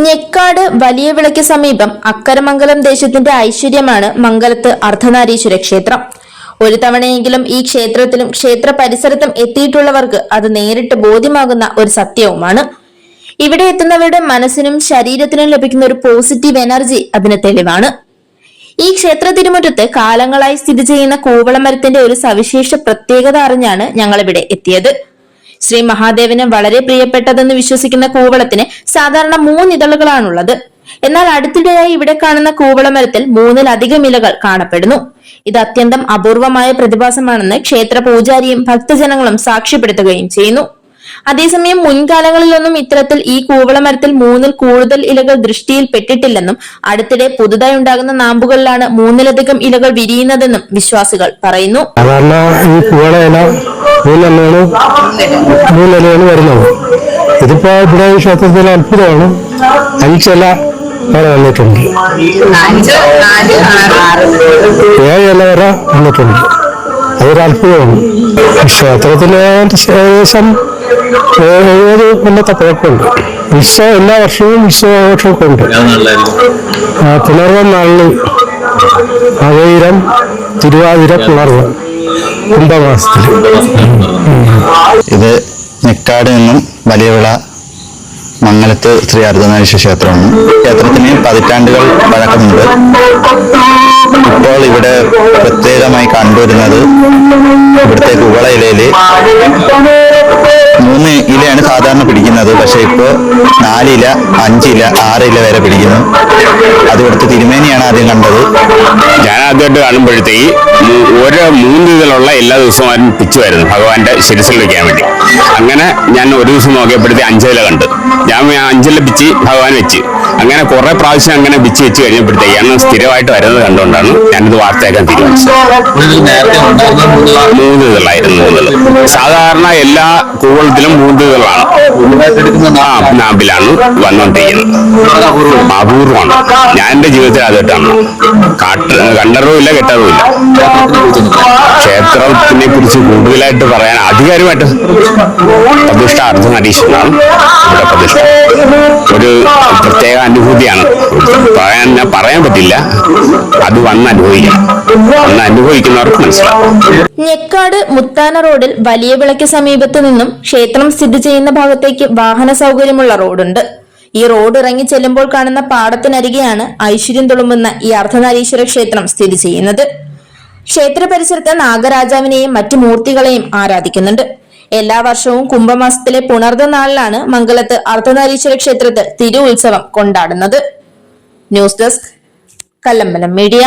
ഞെക്കാട് വലിയ വിളയ്ക്ക് സമീപം അക്കരമംഗലം ദേശത്തിന്റെ ഐശ്വര്യമാണ് മംഗലത്ത് അർദ്ധനാരീശ്വര ക്ഷേത്രം. ഒരു തവണയെങ്കിലും ഈ ക്ഷേത്രത്തിലും ക്ഷേത്ര പരിസരത്തും എത്തിയിട്ടുള്ളവർക്ക് അത് നേരിട്ട് ബോധ്യമാകുന്ന ഒരു സത്യവുമാണ്. ഇവിടെ എത്തുന്നവരുടെ മനസ്സിനും ശരീരത്തിനും ലഭിക്കുന്ന ഒരു പോസിറ്റീവ് എനർജി അതിന് തെളിവാണ്. ഈ ക്ഷേത്ര തിരുമുറ്റത്ത് കാലങ്ങളായി സ്ഥിതി ചെയ്യുന്ന കൂവളമരത്തിന്റെ ഒരു സവിശേഷ പ്രത്യേകത അറിഞ്ഞാണ് ഞങ്ങളിവിടെ എത്തിയത്. ശ്രീ മഹാദേവന് വളരെ പ്രിയപ്പെട്ടതെന്ന് വിശ്വസിക്കുന്ന കൂവളത്തിന് സാധാരണ 3 ഇതളുകളാണുള്ളത്. എന്നാൽ അടുത്തിടെയായി ഇവിടെ കാണുന്ന കൂവളമരത്തിൽ 3-ലധികം ഇലകൾ കാണപ്പെടുന്നു. ഇത് അത്യന്തം അപൂർവമായ പ്രതിഭാസമാണെന്ന് ക്ഷേത്ര പൂജാരിയും ഭക്തജനങ്ങളും സാക്ഷ്യപ്പെടുത്തുകയും ചെയ്യുന്നു. അതേസമയം മുൻകാലങ്ങളിലൊന്നും ഇത്തരത്തിൽ ഈ കൂവളമരത്തിൽ 3-ൽ കൂടുതൽ ഇലകൾ ദൃഷ്ടിയിൽ പെട്ടിട്ടില്ലെന്നും അടുത്തിടെ പുതുതായി ഉണ്ടാകുന്ന നാമ്പുകളിലാണ് 3-ലധികം ഇലകൾ വിരിയുന്നതെന്നും വിശ്വാസികൾ പറയുന്നു. വരുന്നത് ഇതിപ്പോ ഇവിടെ ക്ഷേത്രത്തിലെ അത്ഭുതമാണ്. 5 ഇല വരെ വന്നിട്ടുണ്ട്, 7 ഇല വരെ വന്നിട്ടുണ്ട്. അതൊരു അത്ഭുതമാണ്. ക്ഷേത്രത്തിലെ ഏകദേശം 70 കൊല്ലത്തെ പഴക്കമുണ്ട്. ഉത്സവം എല്ലാ വർഷവും ഉത്സവമൊക്കെ ഉണ്ട്. പുണർവം നാളിൽ അവയിരം തിരുവാതിര പുണർവം കുംഭമാസത്തിൽ. ഇത് ഞെക്കാട് നിന്നും വലിയവിള മംഗലത്ത് ശ്രീ അർദ്ധനാരീശ്വര ക്ഷേത്രമാണ്. ക്ഷേത്രത്തിന് പതിറ്റാണ്ടുകൾ പഴക്കമുണ്ട്. ഇപ്പോൾ ഇവിടെ പ്രത്യേകമായി കണ്ടുവരുന്നത് ഇവിടുത്തെ കുവള ഇലയില് 3 ഇലയാണ് സാധാരണ പിടിക്കുന്നത്. പക്ഷെ ഇപ്പോൾ 4 ഇല, 5 ഇല, 6 ഇല വരെ പിടിക്കുന്നു. അത് ഇവിടുത്തെ തിരുമേനിയാണ് ആദ്യം കണ്ടത്. ഞാൻ ആദ്യമായിട്ട് കാണുമ്പോഴത്തേക്ക് 3 ഇതിലുള്ള എല്ലാ ദിവസവും പിച്ചുമായിരുന്നു ഭഗവാന്റെ ശിരസിൽ വെക്കാൻ വേണ്ടി. അങ്ങനെ ഞാൻ ഒരു ദിവസം നോക്കിയപ്പോഴത്തേക്ക് 5 ഇല കണ്ട്. ഞാൻ 5 ഇല പിച്ച് ഭഗവാൻ വെച്ച്. അങ്ങനെ കുറെ പ്രാവശ്യം അങ്ങനെ പിച്ച് വെച്ച് കഴിഞ്ഞപ്പോഴത്തേക്കാണ് സ്ഥിരമായിട്ട് വരുന്നത് കണ്ടുകൊണ്ടാണ് ഞാനിത് വാർത്തയാക്കാൻ തീരുമാനിച്ചത്. 3 ഇതളായിരുന്നു. സാധാരണ എല്ലാ കൂവളത്തിലും 3 ഇതളാണ്. നാമ്പിലാണ് വന്നുകൊണ്ടിരിക്കുന്നത്. അപൂർവമാണ്. ഞാൻ എന്റെ ജീവിതത്തിൽ ആദ്യമായിട്ടാണ്. കണ്ടറുമില്ല, കെട്ടറുമില്ല. ക്ഷേത്രത്തിനെ കുറിച്ച് കൂടുതലായിട്ട് പറയാൻ ആധികാരികമായിട്ട് പ്രതിഷ്ഠ അർദ്ധനാരീശ്വരനാണ് ഇവിടെ പ്രതിഷ്ഠ. ഒരു പ്രത്യേക അനുഭൂതിയാണ്. പറയാൻ പറ്റില്ല. അത് വന്ന് അനുഭവിക്കുന്നവർക്ക് മനസ്സിലാവും. ഞെക്കാട് മുത്താന റോഡിൽ വലിയ വിളയ്ക്ക് സമീപത്ത് നിന്നും ക്ഷേത്രം സ്ഥിതി ചെയ്യുന്ന ഭാഗത്തേക്ക് വാഹന സൗകര്യമുള്ള റോഡുണ്ട്. ഈ റോഡ് ഇറങ്ങി ചെല്ലുമ്പോൾ കാണുന്ന പാടത്തിനരികെയാണ് ഐശ്വര്യം തുളുമ്പുന്ന ഈ അർദ്ധനാരീശ്വര ക്ഷേത്രം സ്ഥിതി ചെയ്യുന്നത്. ക്ഷേത്ര പരിസരത്ത് നാഗരാജാവിനെയും മറ്റു മൂർത്തികളെയും ആരാധിക്കുന്നുണ്ട്. എല്ലാ വർഷവും കുംഭമാസത്തിലെ പുണർദ നാളിലാണ് മംഗലത്ത് അർദ്ധനാരീശ്വര ക്ഷേത്രത്തിൽ തിരു ഉത്സവം കൊണ്ടാടുന്നത്. News desk, Kallambalam media.